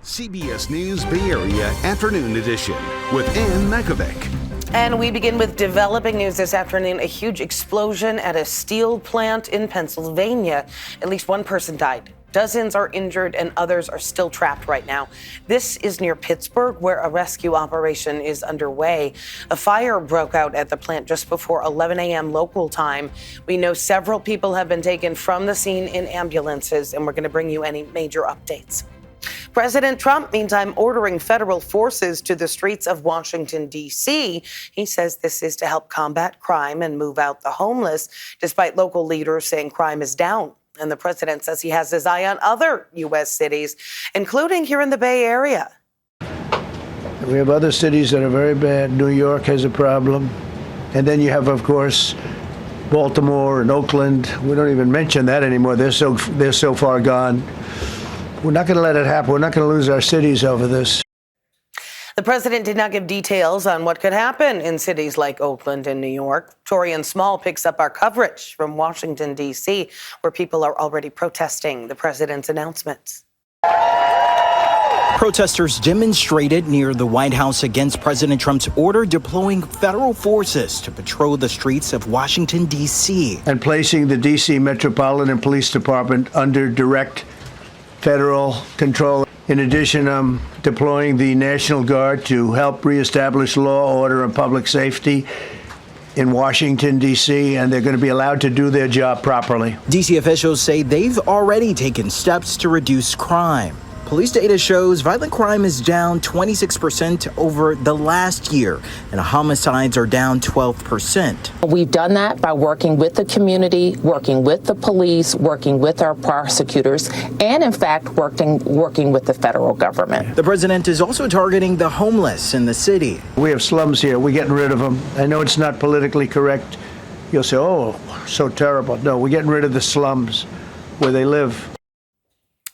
CBS News Bay Area Afternoon Edition with Ann Makovic. And we begin with developing news this afternoon. A huge explosion at a steel plant in Pennsylvania. At least one person died. Dozens are injured and others are still trapped right now. This is near Pittsburgh, where a rescue operation is underway. A fire broke out at the plant just before 11 a.m. local time. We know several people have been taken from the scene in ambulances, and we're going to bring you any major updates. President Trump, meantime, ordering federal forces to the streets of Washington, D.C. He says this is to help combat crime and move out the homeless, despite local leaders saying crime is down. And the president says he has his eye on other U.S. cities, including here in the Bay Area. We have other cities that are very bad. New York has a problem. And then you have, of course, Baltimore and Oakland. We don't even mention that anymore. They're so far gone. We're not going to let it happen. We're not going to lose our cities over this. The president did not give details on what could happen in cities like Oakland and New York. Torian Small picks up our coverage from Washington, D.C., where people are already protesting the president's announcements. Protesters demonstrated near the White House against President Trump's order deploying federal forces to patrol the streets of Washington, D.C. And placing the D.C. Metropolitan Police Department under direct federal control. In addition, deploying the National Guard to help reestablish law, order, and public safety in Washington, D.C., and they're going to be allowed to do their job properly. D.C. officials say they've already taken steps to reduce crime. Police data shows violent crime is down 26% over the last year, and homicides are down 12%. We've done that by working with the community, working with the police, working with our prosecutors, and in fact, working with the federal government. The president is also targeting the homeless in the city. We have slums here. We're getting rid of them. I know it's not politically correct. You'll say, oh, so terrible. No, we're getting rid of the slums where they live.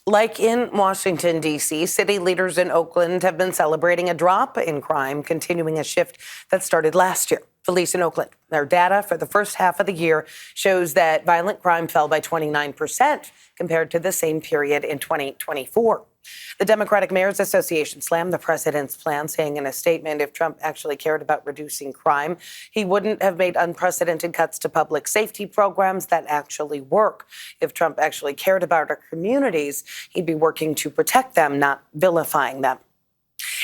Like in Washington, D.C., city leaders in Oakland have been celebrating a drop in crime, continuing a shift that started last year. Police in Oakland, their data for the first half of the year shows that violent crime fell by 29% compared to the same period in 2024. The Democratic Mayors Association slammed the president's plan, saying in a statement, if Trump actually cared about reducing crime, he wouldn't have made unprecedented cuts to public safety programs that actually work. If Trump actually cared about our communities, he'd be working to protect them, not vilifying them.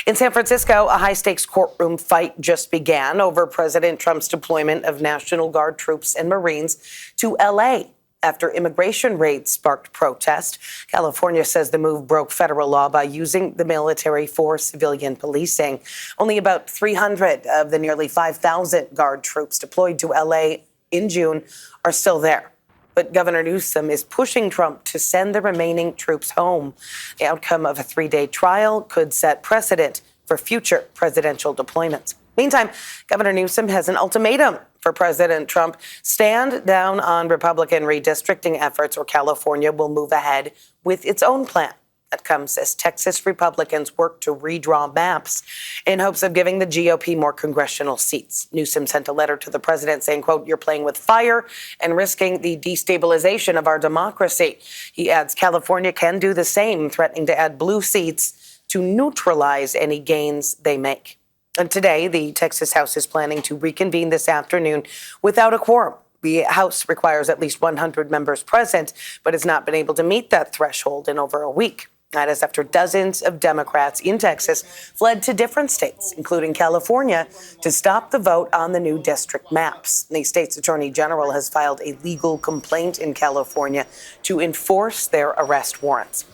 In San Francisco, a high-stakes courtroom fight just began over President Trump's deployment of National Guard troops and Marines to L.A. after immigration raids sparked protest. California says the move broke federal law by using the military for civilian policing. Only about 300 of the nearly 5,000 Guard troops deployed to L.A. in June are still there. But Governor Newsom is pushing Trump to send the remaining troops home. The outcome of a 3-day trial could set precedent for future presidential deployments. Meantime, Governor Newsom has an ultimatum for President Trump. Stand down on Republican redistricting efforts or California will move ahead with its own plan. That comes as Texas Republicans work to redraw maps in hopes of giving the GOP more congressional seats. Newsom sent a letter to the president saying, quote, you're playing with fire and risking the destabilization of our democracy. He adds California can do the same, threatening to add blue seats to neutralize any gains they make. And today, the Texas House is planning to reconvene this afternoon without a quorum. The House requires at least 100 members present, but has not been able to meet that threshold in over a week. That is after dozens of Democrats in Texas fled to different states, including California, to stop the vote on the new district maps. The state's attorney general has filed a legal complaint in California to enforce their arrest warrants.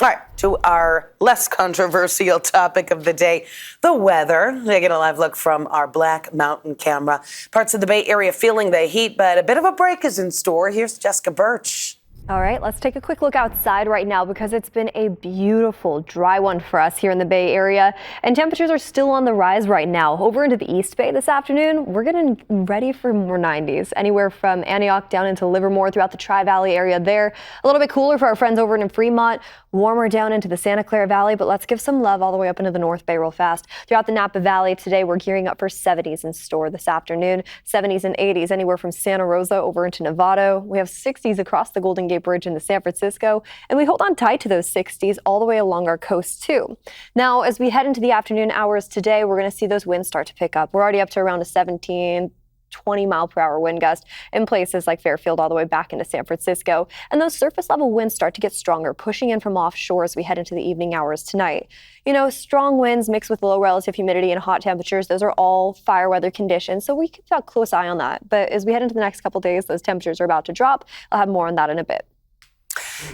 All right, to our less controversial topic of the day, the weather. We get a live look from our Black Mountain camera. Parts of the Bay Area feeling the heat, but a bit of a break is in store. Here's Jessica Birch. All right, let's take a quick look outside right now because it's been a beautiful dry one for us here in the Bay Area, and temperatures are still on the rise right now. Over into the East Bay this afternoon, we're getting ready for more 90s, anywhere from Antioch down into Livermore throughout the Tri-Valley area there. A little bit cooler for our friends over in Fremont, warmer down into the Santa Clara Valley, but let's give some love all the way up into the North Bay real fast. Throughout the Napa Valley today, we're gearing up for 70s in store this afternoon, 70s and 80s anywhere from Santa Rosa over into Novato. We have 60s across the Golden Gate Gate Bridge into San Francisco, and we hold on tight to those 60s all the way along our coast too. Now, as we head into the afternoon hours today, we're going to see those winds start to pick up. We're already up to around a 20 mile per hour wind gust in places like Fairfield all the way back into San Francisco. And those surface level winds start to get stronger, pushing in from offshore as we head into the evening hours tonight. You know, strong winds mixed with low relative humidity and hot temperatures, those are all fire weather conditions. So we keep a close eye on that. But as we head into the next couple days, those temperatures are about to drop. I'll have more on that in a bit.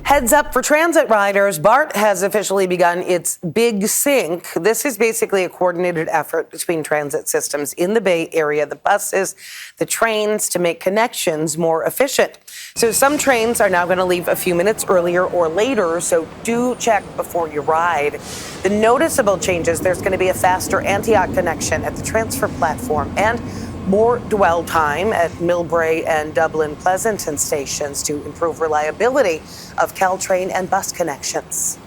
Heads up for transit riders. BART has officially begun its Big Sync. This is basically a coordinated effort between transit systems in the Bay Area, the buses, the trains, to make connections more efficient. So some trains are now going to leave a few minutes earlier or later, so do check before you ride. The noticeable changes, there's going to be a faster Antioch connection at the transfer platform and more dwell time at Millbrae and Dublin Pleasanton stations to improve reliability of Caltrain and bus connections.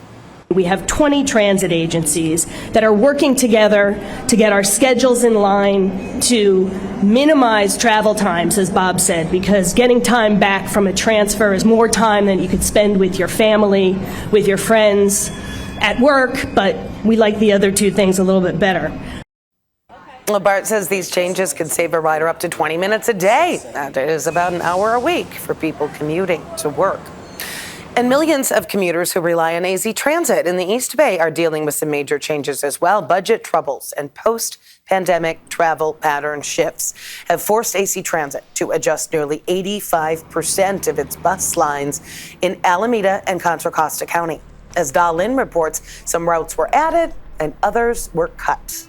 We have 20 transit agencies that are working together to get our schedules in line to minimize travel times, as Bob said, because getting time back from a transfer is more time than you could spend with your family, with your friends, at work, but we like the other two things a little bit better. BART says these changes could save a rider up to 20 minutes a day. That is about an hour a week for people commuting to work. And millions of commuters who rely on AZ Transit in the East Bay are dealing with some major changes as well. Budget troubles and post-pandemic travel pattern shifts have forced AC Transit to adjust nearly 85% of its bus lines in Alameda and Contra Costa County. As Dahlin reports, some routes were added and others were cut.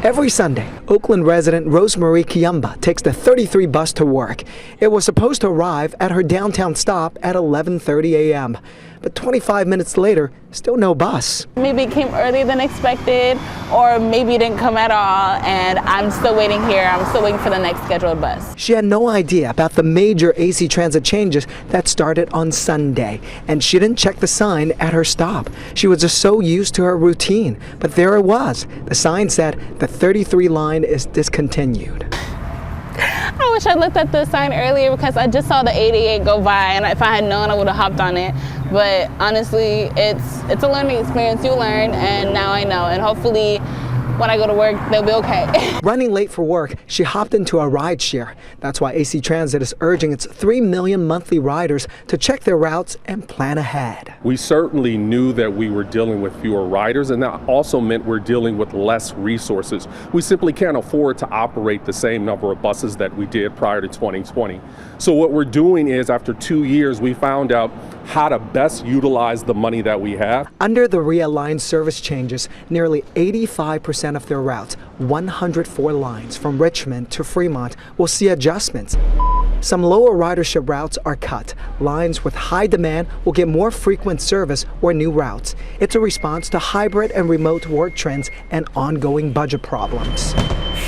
Every Sunday, Oakland resident Rosemarie Kiamba takes the 33 bus to work. It was supposed to arrive at her downtown stop at 11:30 a.m. But 25 minutes later, still no bus. Maybe it came earlier than expected, or maybe it didn't come at all, and I'm still waiting here. I'm still waiting for the next scheduled bus. She had no idea about the major AC Transit changes that started on Sunday, and she didn't check the sign at her stop. She was just so used to her routine, but there it was. The sign said the 33 line is discontinued. I wish I looked at the sign earlier because I just saw the 88 go by, and if I had known, I would have hopped on it. But honestly, it's a learning experience. You learn, and now I know. And hopefully, when I go to work, they'll be okay. Running late for work, she hopped into a rideshare. That's why AC Transit is urging its 3 million monthly riders to check their routes and plan ahead. We certainly knew that we were dealing with fewer riders, and that also meant we're dealing with less resources. We simply can't afford to operate the same number of buses that we did prior to 2020. So what we're doing is, after 2 years, we found out how to best utilize the money that we have. Under the realigned service changes, nearly 85% of their routes, 104 lines from Richmond to Fremont, will see adjustments. Some lower ridership routes are cut. Lines with high demand will get more frequent service or new routes. It's a response to hybrid and remote work trends and ongoing budget problems.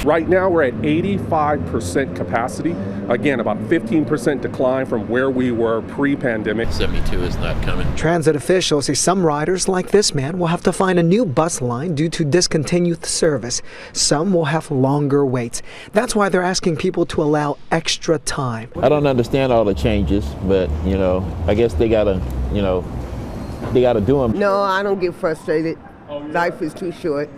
Right now, we're at 85% capacity. Again, about 15% decline from where we were pre-pandemic. 72 is not coming. Transit officials say some riders, like this man, will have to find a new bus line due to discontinued service. Some will have longer waits. That's why they're asking people to allow extra time. I don't understand all the changes, but, I guess they gotta do them. No, I don't get frustrated. Life is too short.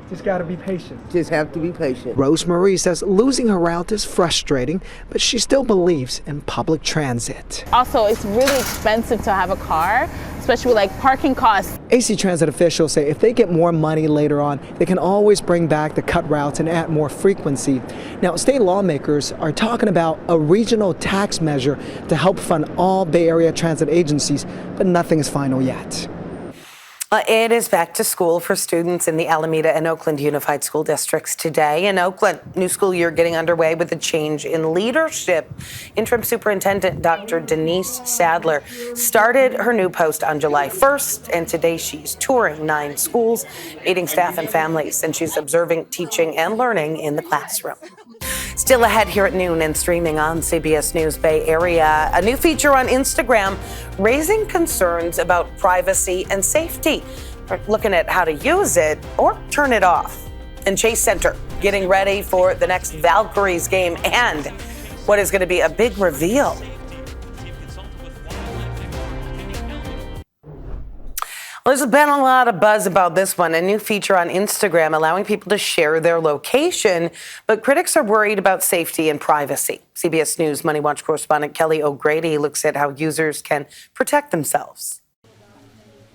Just gotta be patient. Just have to be patient. Rosemarie says losing her route is frustrating, but she still believes in public transit. Also, it's really expensive to have a car, especially with parking costs. AC Transit officials say if they get more money later on, they can always bring back the cut routes and add more frequency. Now, state lawmakers are talking about a regional tax measure to help fund all Bay Area transit agencies, but nothing is final yet. It is back to school for students in the Alameda and Oakland Unified School Districts today. In Oakland, new school year getting underway with a change in leadership. Interim Superintendent Dr. Denise Sadler started her new post on July 1st, and today she's touring 9 schools, meeting staff and families, and she's observing teaching and learning in the classroom. Still ahead here at noon and streaming on CBS News Bay Area, a new feature on Instagram raising concerns about privacy and safety. We're looking at how to use it or turn it off. And Chase Center getting ready for the next Valkyries game and what is going to be a big reveal. Well, there's been a lot of buzz about this one, a new feature on Instagram allowing people to share their location, but critics are worried about safety and privacy. CBS News Money Watch correspondent Kelly O'Grady looks at how users can protect themselves.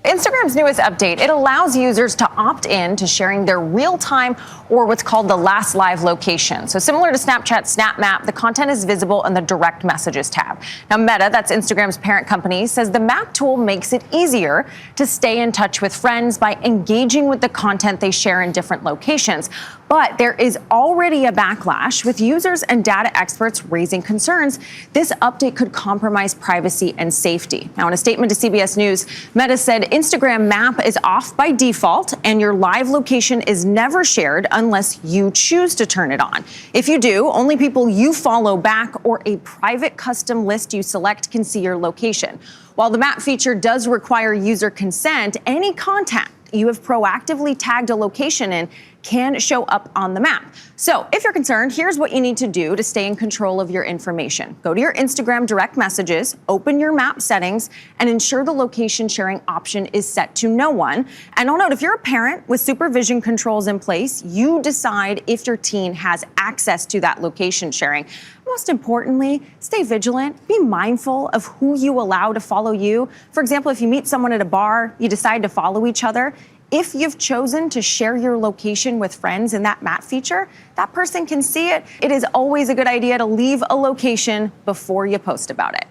Instagram's newest update, it allows users to opt in to sharing their real-time or what's called the last live location. So similar to Snapchat's Snap Map, the content is visible in the direct messages tab. Now Meta, that's Instagram's parent company, says the map tool makes it easier to stay in touch with friends by engaging with the content they share in different locations. But there is already a backlash with users and data experts raising concerns. This update could compromise privacy and safety. Now, in a statement to CBS News, Meta said Instagram Map is off by default and your live location is never shared unless you choose to turn it on. If you do, only people you follow back or a private custom list you select can see your location. While the map feature does require user consent, any content you have proactively tagged a location in can show up on the map. So if you're concerned, here's what you need to do to stay in control of your information. Go to your Instagram direct messages, open your map settings, and ensure the location sharing option is set to no one. And I'll note, if you're a parent with supervision controls in place, you decide if your teen has access to that location sharing. Most importantly, stay vigilant. Be mindful of who you allow to follow you. For example, if you meet someone at a bar, you decide to follow each other. If you've chosen to share your location with friends in that map feature, that person can see it. It is always a good idea to leave a location before you post about it.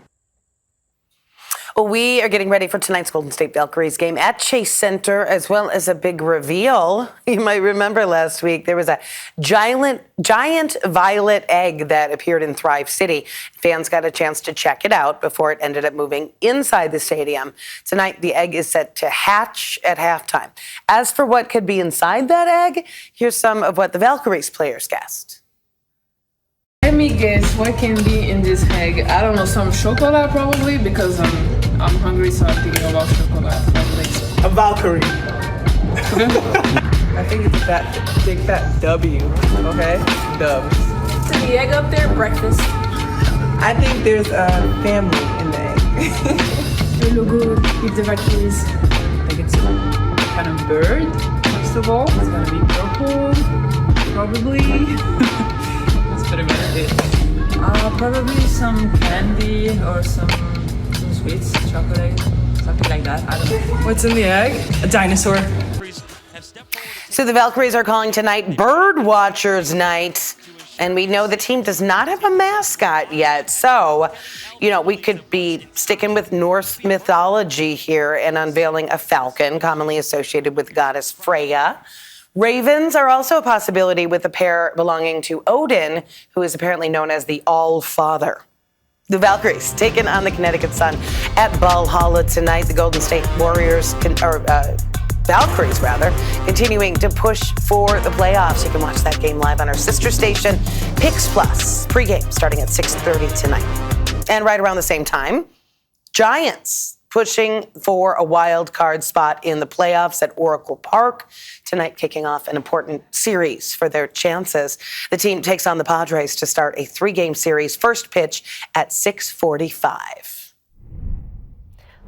Well, we are getting ready for tonight's Golden State Valkyries game at Chase Center, as well as a big reveal. You might remember last week there was a giant violet egg that appeared in Thrive City. Fans got a chance to check it out before it ended up moving inside the stadium. Tonight, the egg is set to hatch at halftime. As for what could be inside that egg, here's some of what the Valkyries players guessed. Let me guess what can be in this egg. I don't know, some chocolate probably, because I'm hungry, so I'm thinking about chocolate. A Valkyrie. I think it's that big fat W, okay? Dubs. Is the egg up there? Breakfast. I think there's a family in the egg. The logo with the Valkyries. I think it's a kind of bird, first of all. It's gonna be purple, probably. Pretty much it. Probably some candy or some sweets, chocolate, something like that. I don't know. What's in the egg? A dinosaur. So the Valkyries are calling tonight Bird Watchers Night. And we know the team does not have a mascot yet. So, we could be sticking with Norse mythology here and unveiling a falcon, commonly associated with goddess Freya. Ravens are also a possibility, with a pair belonging to Odin, who is apparently known as the All-Father. The Valkyries taking on the Connecticut Sun at Valhalla tonight. The Golden State Warriors, Valkyries rather, continuing to push for the playoffs. You can watch that game live on our sister station, Pix Plus. Pregame starting at 6:30 tonight. And right around the same time, Giants pushing for a wild card spot in the playoffs at Oracle Park. Tonight, kicking off an important series for their chances. The team takes on the Padres to start a 3-game series. First pitch at 6:45.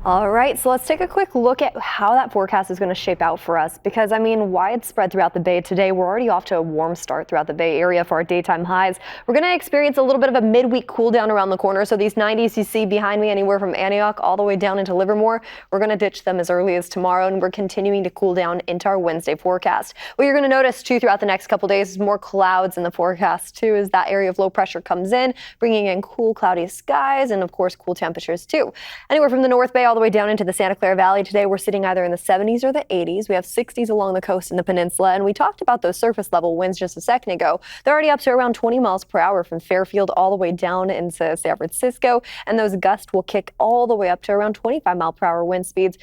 All right, so let's take a quick look at how that forecast is going to shape out for us, because widespread throughout the Bay today. We're already off to a warm start throughout the Bay Area for our daytime highs. We're going to experience a little bit of a midweek cool down around the corner. So these 90s you see behind me, anywhere from Antioch all the way down into Livermore, we're going to ditch them as early as tomorrow, and we're continuing to cool down into our Wednesday forecast. What you're going to notice too throughout the next couple days is more clouds in the forecast too, as that area of low pressure comes in, bringing in cool cloudy skies and of course cool temperatures too. Anywhere from the North Bay all the way down into the Santa Clara Valley today, we're sitting either in the 70s or the 80s. We have 60s along the coast in the peninsula, and we talked about those surface level winds just a second ago. They're already up to around 20 miles per hour from Fairfield all the way down into San Francisco, and those gusts will kick all the way up to around 25 mile per hour wind speeds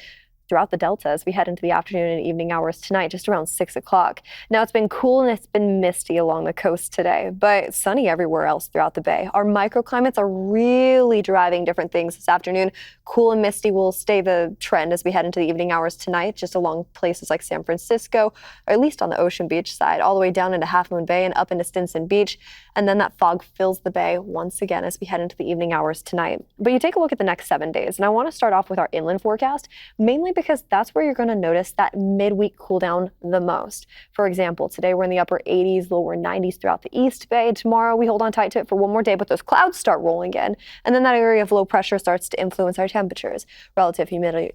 throughout the Delta as we head into the afternoon and evening hours tonight, just around 6 o'clock. Now, it's been cool and it's been misty along the coast today, but sunny everywhere else throughout the Bay. Our microclimates are really driving different things this afternoon. Cool and misty will stay the trend as we head into the evening hours tonight, just along places like San Francisco, or at least on the Ocean Beach side, all the way down into Half Moon Bay and up into Stinson Beach. And then that fog fills the Bay once again as we head into the evening hours tonight. But you take a look at the next 7 days, and I want to start off with our inland forecast, mainly because that's where you're going to notice that midweek cool down the most. For example, today we're in the upper 80s, lower 90s throughout the East Bay. Tomorrow we hold on tight to it for one more day, but those clouds start rolling in, and then that area of low pressure starts to influence our temperatures. Relative humidity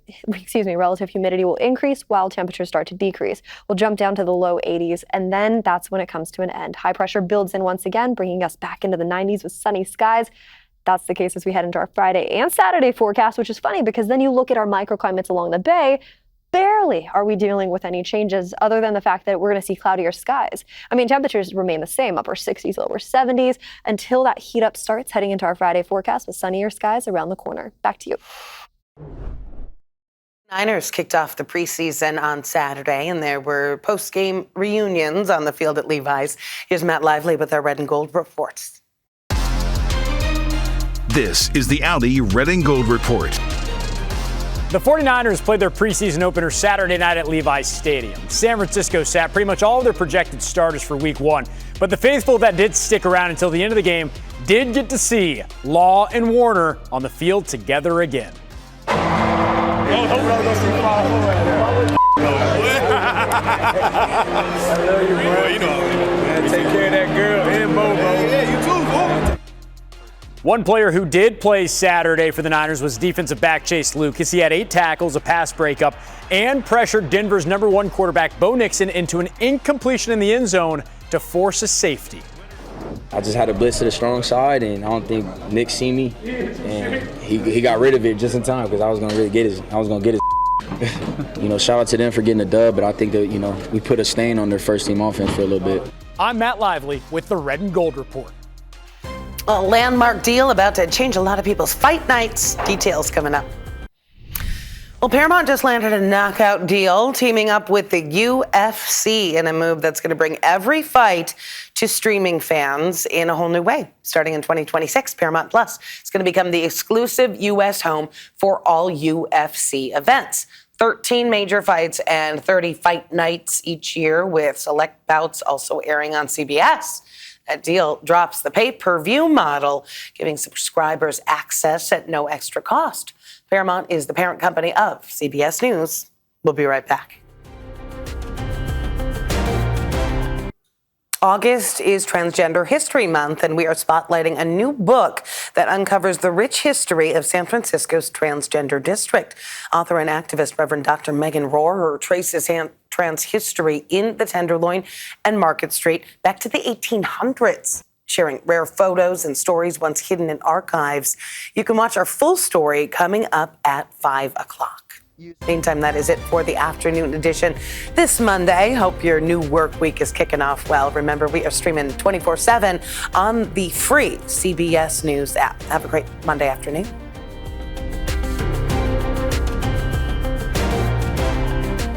will increase while temperatures start to decrease. We'll jump down to the low 80s, and then that's when it comes to an end. High pressure builds in once again, bringing us back into the 90s with sunny skies. That's the case as we head into our Friday and Saturday forecast, which is funny because then you look at our microclimates along the Bay. Barely are we dealing with any changes other than the fact that we're going to see cloudier skies. I mean, temperatures remain the same, upper 60s, lower 70s, until that heat up starts heading into our Friday forecast with sunnier skies around the corner. Back to you. Niners kicked off the preseason on Saturday, and there were post-game reunions on the field at Levi's. Here's Matt Lively with our Red and Gold reports. This is the Audi Red and Gold Report. The 49ers played their preseason opener Saturday night at Levi's Stadium. San Francisco sat pretty much all of their projected starters for week one, but the faithful that did stick around until the end of the game did get to see Law and Warner on the field together again. Take care of that girl and Bobo. Yeah, you too, boy. One player who did play Saturday for the Niners was defensive back Chase Lucas. He had 8 tackles, a pass breakup, and pressured Denver's #1 quarterback Bo Nixon into an incompletion in the end zone to force a safety. I just had a blitz to the strong side, and I don't think Nick see me, and he got rid of it just in time because I was gonna get his. Shout out to them for getting the dub, but I think that we put a stain on their first team offense for a little bit. I'm Matt Lively with the Red and Gold Report. A landmark deal about to change a lot of people's fight nights. Details coming up. Well, Paramount just landed a knockout deal, teaming up with the UFC in a move that's going to bring every fight to streaming fans in a whole new way. Starting in 2026, Paramount Plus is going to become the exclusive U.S. home for all UFC events. 13 major fights and 30 fight nights each year, with select bouts also airing on CBS. That deal drops the pay-per-view model, giving subscribers access at no extra cost. Paramount is the parent company of CBS News. We'll be right back. August is Transgender History Month, and we are spotlighting a new book that uncovers the rich history of San Francisco's transgender district. Author and activist Reverend Dr. Megan Rohrer traces trans history in the Tenderloin and Market Street back to the 1800s, sharing rare photos and stories once hidden in archives. You can watch our full story coming up at 5 o'clock. Meantime, that is it for the afternoon edition this Monday. Hope your new work week is kicking off well. Remember, we are streaming 24/7 on the free CBS News app. Have a great Monday afternoon.